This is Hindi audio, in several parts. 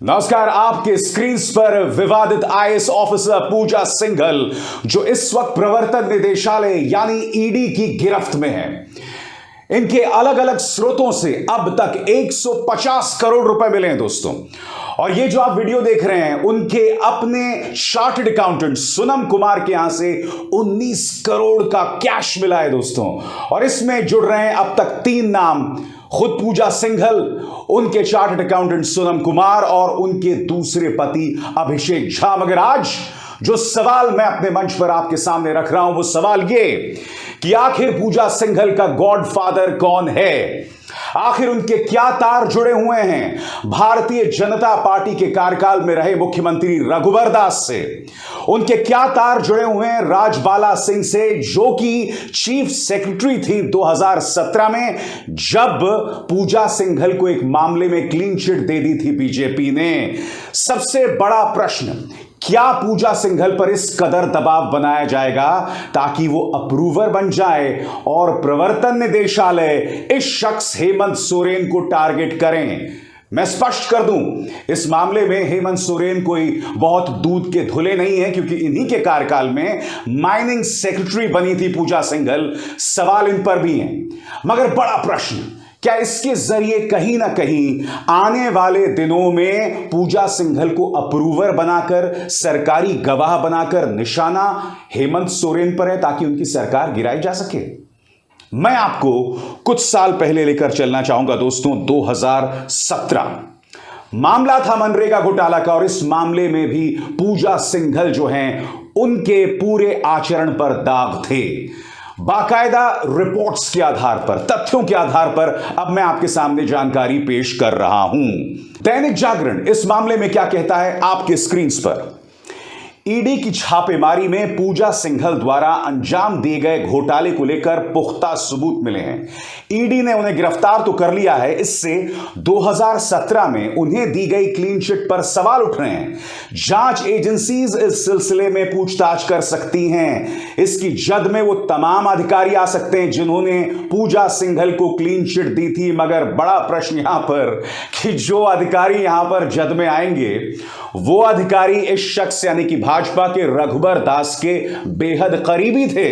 नमस्कार। आपके स्क्रीन पर विवादित आईएएस ऑफिसर पूजा सिंघल जो इस वक्त प्रवर्तन निदेशालय यानी ईडी की गिरफ्त में है। इनके अलग अलग स्रोतों से अब तक 150 करोड़ रुपए मिले हैं दोस्तों। और ये जो आप वीडियो देख रहे हैं उनके अपने चार्टर्ड अकाउंटेंट सोनम कुमार के यहां से 19 करोड़ का कैश मिला है दोस्तों। और इसमें जुड़ रहे हैं अब तक 3 नाम, खुद पूजा सिंघल, उनके चार्टर्ड अकाउंटेंट सोनम कुमार और उनके दूसरे पति अभिषेक झा। मगर आज जो सवाल मैं अपने मंच पर आपके सामने रख रहा हूं वो सवाल ये कि आखिर पूजा सिंघल का गॉडफादर कौन है, आखिर उनके क्या तार जुड़े हुए हैं भारतीय जनता पार्टी के कार्यकाल में रहे मुख्यमंत्री रघुवर दास से, उनके क्या तार जुड़े हुए हैं राजबाला सिंह से जो कि चीफ सेक्रेटरी थी 2017 में जब पूजा सिंघल को एक मामले में क्लीन चिट दे दी थी बीजेपी ने। सबसे बड़ा प्रश्न, क्या पूजा सिंघल पर इस कदर दबाव बनाया जाएगा ताकि वो अप्रूवर बन जाए और प्रवर्तन निदेशालय इस शख्स हेमंत सोरेन को टारगेट करें? मैं स्पष्ट कर दूं, इस मामले में हेमंत सोरेन कोई बहुत दूध के धुले नहीं है क्योंकि इन्हीं के कार्यकाल में माइनिंग सेक्रेटरी बनी थी पूजा सिंघल। सवाल इन पर भी हैं। मगर बड़ा प्रश्न, क्या इसके जरिए कहीं ना कहीं आने वाले दिनों में पूजा सिंघल को अप्रूवर बनाकर, सरकारी गवाह बनाकर निशाना हेमंत सोरेन पर है ताकि उनकी सरकार गिराई जा सके? मैं आपको कुछ साल पहले लेकर चलना चाहूंगा दोस्तों। 2017 मामला था मनरेगा घोटाला का और इस मामले में भी पूजा सिंघल जो हैं उनके पूरे आचरण पर दाग थे। बाकायदा रिपोर्ट्स के आधार पर, तथ्यों के आधार पर अब मैं आपके सामने जानकारी पेश कर रहा हूं। दैनिक जागरण इस मामले में क्या कहता है आपके स्क्रीन पर। ईडी की छापेमारी में पूजा सिंघल द्वारा अंजाम दिए गए घोटाले को लेकर पुख्ता सबूत मिले हैं। ईडी ने उन्हें गिरफ्तार तो कर लिया है, इससे 2017 में उन्हें दी गई क्लीन चिट पर सवाल उठ रहे हैं। जांच एजेंसीज इस सिलसिले में पूछताछ कर सकती हैं। इसकी जद में वो तमाम अधिकारी आ सकते हैं जिन्होंने पूजा सिंघल को क्लीन चिट दी थी। मगर बड़ा प्रश्न यहां पर कि जो अधिकारी यहां पर जद में आएंगे वो अधिकारी इस शख्स यानी कि भाजपा के रघुवर दास के बेहद करीबी थे।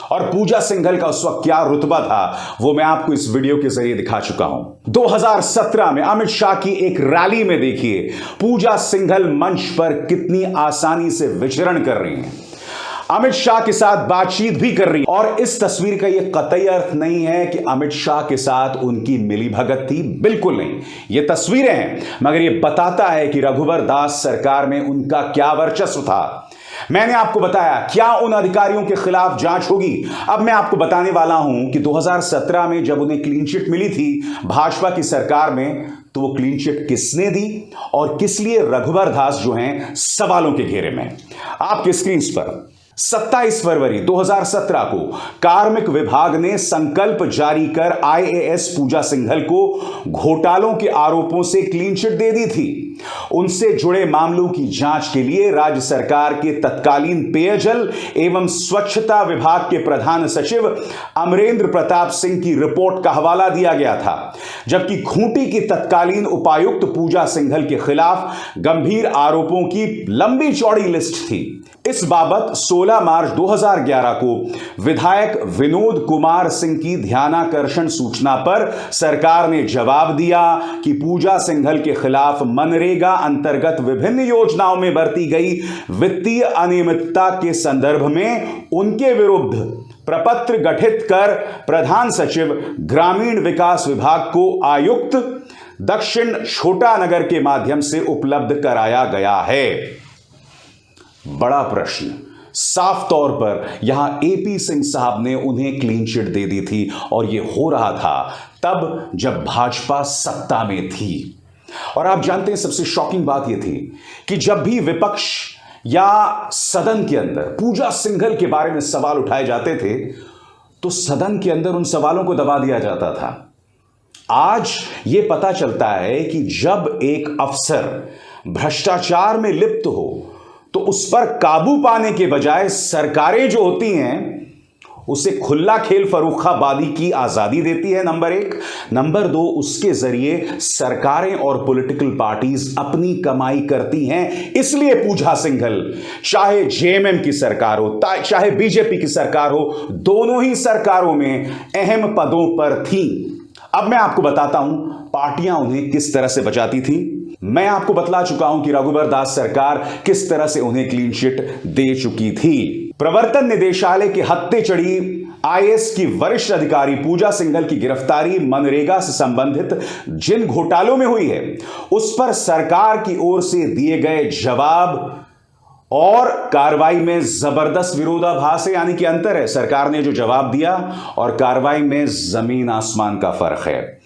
और पूजा सिंघल का उस वक्त क्या रुतबा था वो मैं आपको इस वीडियो के जरिए दिखा चुका हूं। 2017 में अमित शाह की एक रैली में देखिए पूजा सिंघल मंच पर कितनी आसानी से विचरण कर रही हैं, अमित शाह के साथ बातचीत भी कर रही है। और इस तस्वीर का यह कतई अर्थ नहीं है कि अमित शाह के साथ उनकी मिलीभगत थी, बिल्कुल नहीं, ये तस्वीरें हैं। मगर यह बताता है कि रघुवर दास सरकार में उनका क्या वर्चस्व था। मैंने आपको बताया क्या उन अधिकारियों के खिलाफ जांच होगी। अब मैं आपको बताने वाला हूं कि 2017 में जब उन्हें क्लीन चिट मिली थी भाजपा की सरकार में, तो वो क्लीन चिट किसने दी और किस लिए रघुवर दास जो हैं सवालों के घेरे में। आपके स्क्रीन पर 27 फरवरी 2017 को कार्मिक विभाग ने संकल्प जारी कर आईएएस पूजा सिंघल को घोटालों के आरोपों से क्लीन चिट दे दी थी। उनसे जुड़े मामलों की जांच के लिए राज्य सरकार के तत्कालीन पेयजल एवं स्वच्छता विभाग के प्रधान सचिव अमरेंद्र प्रताप सिंह की रिपोर्ट का हवाला दिया गया था, जबकि खूंटी की तत्कालीन उपायुक्त पूजा सिंघल के खिलाफ गंभीर आरोपों की लंबी चौड़ी लिस्ट थी। इस बाबत 16 मार्च 2011 को विधायक विनोद कुमार सिंह की ध्यानाकर्षण सूचना पर सरकार ने जवाब दिया कि पूजा सिंघल के खिलाफ मनरेगा अंतर्गत विभिन्न योजनाओं में बरती गई वित्तीय अनियमितता के संदर्भ में उनके विरुद्ध प्रपत्र गठित कर प्रधान सचिव ग्रामीण विकास विभाग को आयुक्त दक्षिण छोटा नगर के माध्यम से उपलब्ध कराया गया है। बड़ा प्रश्न, साफ तौर पर यहां एपी सिंह साहब ने उन्हें क्लीन चिट दे दी थी और यह हो रहा था तब जब भाजपा सत्ता में थी। और आप जानते हैं सबसे शॉकिंग बात यह थी कि जब भी विपक्ष या सदन के अंदर पूजा सिंघल के बारे में सवाल उठाए जाते थे तो सदन के अंदर उन सवालों को दबा दिया जाता था। आज यह पता चलता है कि जब एक अफसर भ्रष्टाचार में लिप्त हो तो उस पर काबू पाने के बजाय सरकारें जो होती हैं उसे खुला खेल फर्रुखाबादी की आजादी देती है, नंबर 1। नंबर 2, उसके जरिए सरकारें और पॉलिटिकल पार्टीज अपनी कमाई करती हैं। इसलिए पूजा सिंघल, चाहे जेएमएम की सरकार हो चाहे बीजेपी की सरकार हो, दोनों ही सरकारों में अहम पदों पर थी। अब मैं आपको बताता हूं पार्टियां उन्हें किस तरह से बचाती थी। मैं आपको बतला चुका हूं कि रघुवर दास सरकार किस तरह से उन्हें क्लीन चिट दे चुकी थी। प्रवर्तन निदेशालय के हत्थे चढ़ी आईएएस की वरिष्ठ अधिकारी पूजा सिंघल की गिरफ्तारी मनरेगा से संबंधित जिन घोटालों में हुई है, उस पर सरकार की ओर से दिए गए जवाब और कार्रवाई में जबरदस्त विरोधाभास है, यानी कि अंतर है। सरकार ने जो जवाब दिया और कार्रवाई में जमीन आसमान का फर्क है।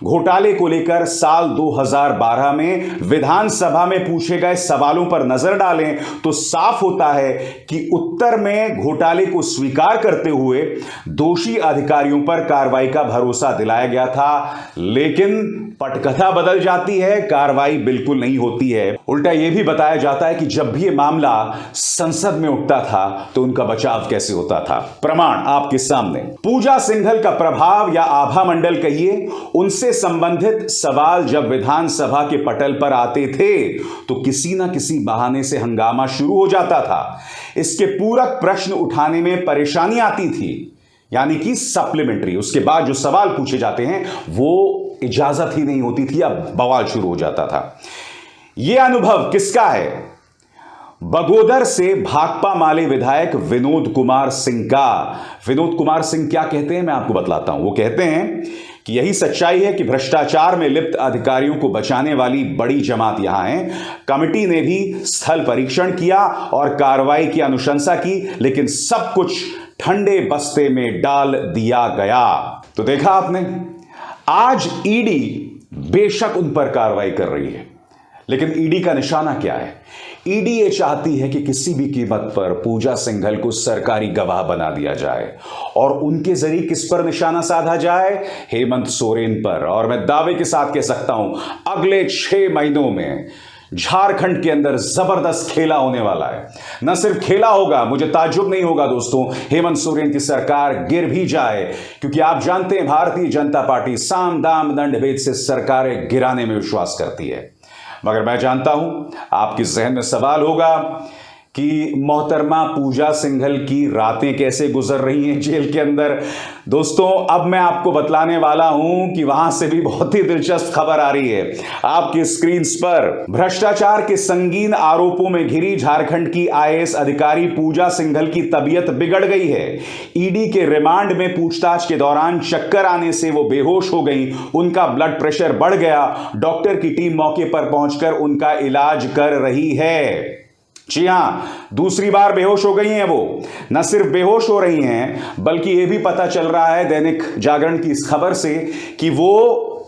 घोटाले को लेकर साल 2012 में विधानसभा में पूछे गए सवालों पर नजर डालें तो साफ होता है कि उत्तर में घोटाले को स्वीकार करते हुए दोषी अधिकारियों पर कार्रवाई का भरोसा दिलाया गया था, लेकिन पटकथा बदल जाती है, कार्रवाई बिल्कुल नहीं होती है। उल्टा यह भी बताया जाता है कि जब भी यह मामला संसद में उठता था तो उनका बचाव कैसे होता था। प्रमाण आपके सामने। पूजा सिंघल का प्रभाव या आभा मंडल कहिए, उनसे संबंधित सवाल जब विधानसभा के पटल पर आते थे तो किसी ना किसी बहाने से हंगामा शुरू हो जाता था। इसके पूरक प्रश्न उठाने में परेशानी आती थी, यानी कि सप्लीमेंट्री। उसके बाद जो सवाल पूछे जाते हैं वो इजाजत ही नहीं होती थी, अब बवाल शुरू हो जाता था। यह अनुभव किसका है? बगोदर से भाकपा माले विधायक विनोद कुमार सिंह का। विनोद कुमार सिंह क्या कहते हैं मैं आपको बतलाता हूं। वो कहते हैं कि यही सच्चाई है कि भ्रष्टाचार में लिप्त अधिकारियों को बचाने वाली बड़ी जमात यहां है। कमेटी ने भी स्थल परीक्षण किया और कार्रवाई की अनुशंसा की, लेकिन सब कुछ ठंडे बस्ते में डाल दिया गया। तो देखा आपने, आज ईडी बेशक उन पर कार्रवाई कर रही है, लेकिन ईडी का निशाना क्या है? ईडी ये चाहती है कि किसी भी कीमत पर पूजा सिंघल को सरकारी गवाह बना दिया जाए और उनके जरिए किस पर निशाना साधा जाए? हेमंत सोरेन पर। और मैं दावे के साथ कह सकता हूं अगले 6 महीनों में झारखंड के अंदर जबरदस्त खेला होने वाला है। न सिर्फ खेला होगा, मुझे ताज्जुब नहीं होगा दोस्तों हेमंत सोरेन की सरकार गिर भी जाए, क्योंकि आप जानते हैं भारतीय जनता पार्टी साम दाम दंड भेद से सरकारें गिराने में विश्वास करती है। मगर मैं जानता हूं आपके जहन में सवाल होगा कि मोहतरमा पूजा सिंघल की रातें कैसे गुजर रही हैं जेल के अंदर। दोस्तों अब मैं आपको बतलाने वाला हूं कि वहां से भी बहुत ही दिलचस्प खबर आ रही है आपकी स्क्रीन पर। भ्रष्टाचार के संगीन आरोपों में घिरी झारखंड की आईएएस अधिकारी पूजा सिंघल की तबीयत बिगड़ गई है। ईडी के रिमांड में पूछताछ के दौरान चक्कर आने से वो बेहोश हो गई, उनका ब्लड प्रेशर बढ़ गया। डॉक्टर की टीम मौके पर पहुंचकर उनका इलाज कर रही है। जी हां, दूसरी बार बेहोश हो गई हैं वो। न सिर्फ बेहोश हो रही हैं, बल्कि यह भी पता चल रहा है दैनिक जागरण की इस खबर से कि वो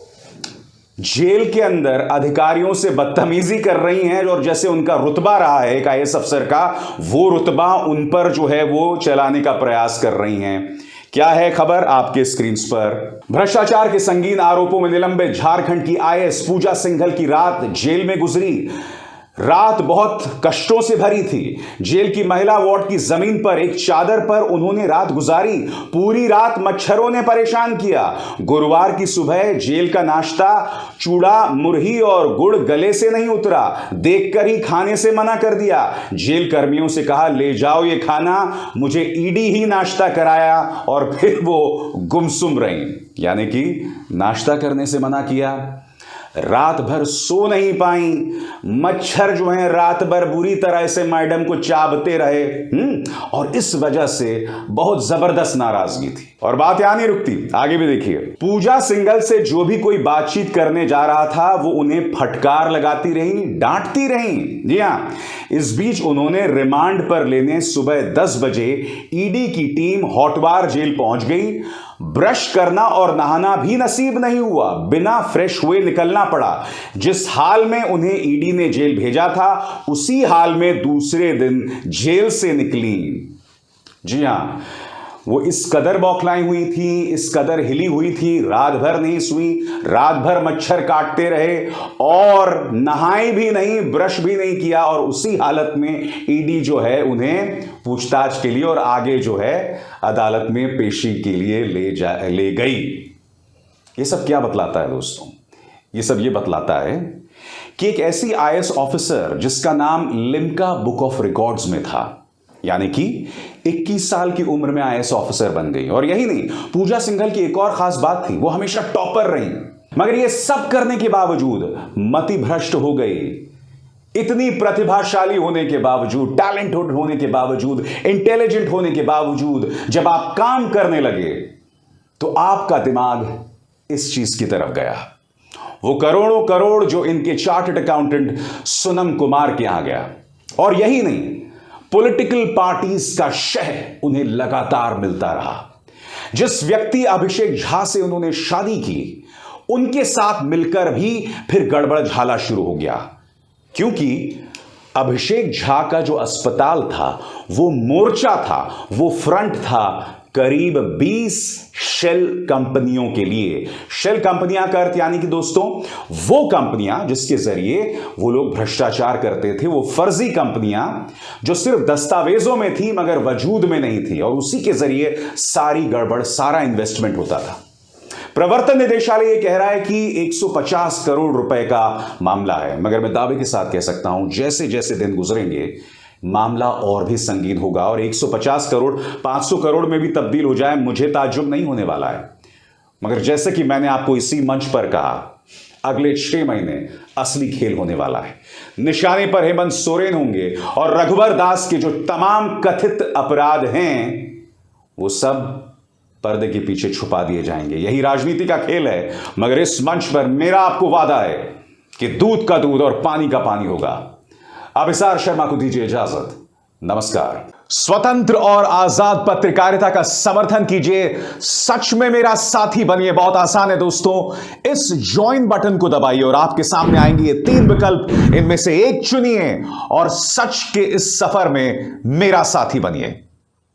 जेल के अंदर अधिकारियों से बदतमीजी कर रही हैं और जैसे उनका रुतबा रहा है एक आईएएस अफसर का, वो रुतबा उन पर जो है वो चलाने का प्रयास कर रही हैं। क्या है खबर आपके स्क्रीन पर? भ्रष्टाचार के संगीन आरोपों में निलंबित झारखंड की आईएएस पूजा सिंघल की रात जेल में गुजरी। रात बहुत कष्टों से भरी थी। जेल की महिला वार्ड की जमीन पर एक चादर पर उन्होंने रात गुजारी। पूरी रात मच्छरों ने परेशान किया। गुरुवार की सुबह जेल का नाश्ता चूड़ा मुरही और गुड़ गले से नहीं उतरा, देखकर ही खाने से मना कर दिया। जेल कर्मियों से कहा ले जाओ ये खाना, मुझे ईडी ही नाश्ता कराया और फिर वो गुमसुम रही, यानी कि नाश्ता करने से मना किया। रात भर सो नहीं पाई। मच्छर जो हैं रात भर बुरी तरह से मैडम को चाबते रहे और इस वजह से बहुत जबरदस्त नाराजगी थी। और बात यहां नहीं रुकती, आगे भी देखिए। पूजा सिंघल से जो भी कोई बातचीत करने जा रहा था वो उन्हें फटकार लगाती रही, डांटती रही। जी हां, इस बीच उन्होंने रिमांड पर लेने सुबह 10 बजे ईडी की टीम होटवार जेल पहुंच गई। ब्रश करना और नहाना भी नसीब नहीं हुआ, बिना फ्रेश हुए निकलना पड़ा। जिस हाल में उन्हें ईडी ने जेल भेजा था उसी हाल में दूसरे दिन जेल से निकली। जी हां, वो इस कदर बौखलाई हुई थी, इस कदर हिली हुई थी, रात भर नहीं सोई, रात भर मच्छर काटते रहे और नहाई भी नहीं, ब्रश भी नहीं किया और उसी हालत में ईडी जो है उन्हें पूछताछ के लिए और आगे जो है अदालत में पेशी के लिए ले गई। ये सब क्या बतलाता है दोस्तों? ये सब ये बतलाता है कि एक ऐसी आईएएस ऑफिसर जिसका नाम लिम्का बुक ऑफ रिकॉर्ड्स में था, यानी कि 21 साल की उम्र में आईएएस ऑफिसर बन गई। और यही नहीं, पूजा सिंघल की एक और खास बात थी, वो हमेशा टॉपर रही, मगर ये सब करने के बावजूद मति भ्रष्ट हो गई। इतनी प्रतिभाशाली होने के बावजूद, टैलेंटेड होने के बावजूद, इंटेलिजेंट होने के बावजूद, जब आप काम करने लगे तो आपका दिमाग इस चीज की तरफ गया। वो करोड़ों करोड़ जो इनके चार्टर्ड अकाउंटेंट सोनम कुमार के यहां गया। और यही नहीं, पॉलिटिकल पार्टीज का शह उन्हें लगातार मिलता रहा। जिस व्यक्ति अभिषेक झा से उन्होंने शादी की, उनके साथ मिलकर भी फिर गड़बड़ झाला शुरू हो गया, क्योंकि अभिषेक झा का जो अस्पताल था, वो मोर्चा था, वो फ्रंट था करीब 20 शेल कंपनियों के लिए। शेल कंपनियां का अर्थ यानी कि दोस्तों वो कंपनियां जिसके जरिए वो लोग भ्रष्टाचार करते थे, वो फर्जी कंपनियां जो सिर्फ दस्तावेजों में थी मगर वजूद में नहीं थी, और उसी के जरिए सारी गड़बड़, सारा इन्वेस्टमेंट होता था। प्रवर्तन निदेशालय ये कह रहा है कि 150 करोड़ रुपए का मामला है, मगर मैं दावे के साथ कह सकता हूं जैसे जैसे दिन गुजरेंगे मामला और भी संगीन होगा, और 150 करोड़ 500 करोड़ में भी तब्दील हो जाए, मुझे ताज्जुब नहीं होने वाला है। मगर जैसे कि मैंने आपको इसी मंच पर कहा, अगले 6 महीने असली खेल होने वाला है। निशाने पर हेमंत सोरेन होंगे और रघुवर दास के जो तमाम कथित अपराध हैं वो सब पर्दे के पीछे छुपा दिए जाएंगे। यही राजनीति का खेल है, मगर इस मंच पर मेरा आपको वादा है कि दूध का दूध और पानी का पानी होगा। अभिसार शर्मा को दीजिए इजाजत। नमस्कार। स्वतंत्र और आजाद पत्रकारिता का समर्थन कीजिए, सच में मेरा साथी बनिए। बहुत आसान है दोस्तों, इस ज्वाइन बटन को दबाइए और आपके सामने आएंगे ये 3 विकल्प, इनमें से एक चुनिए और सच के इस सफर में मेरा साथी बनिए।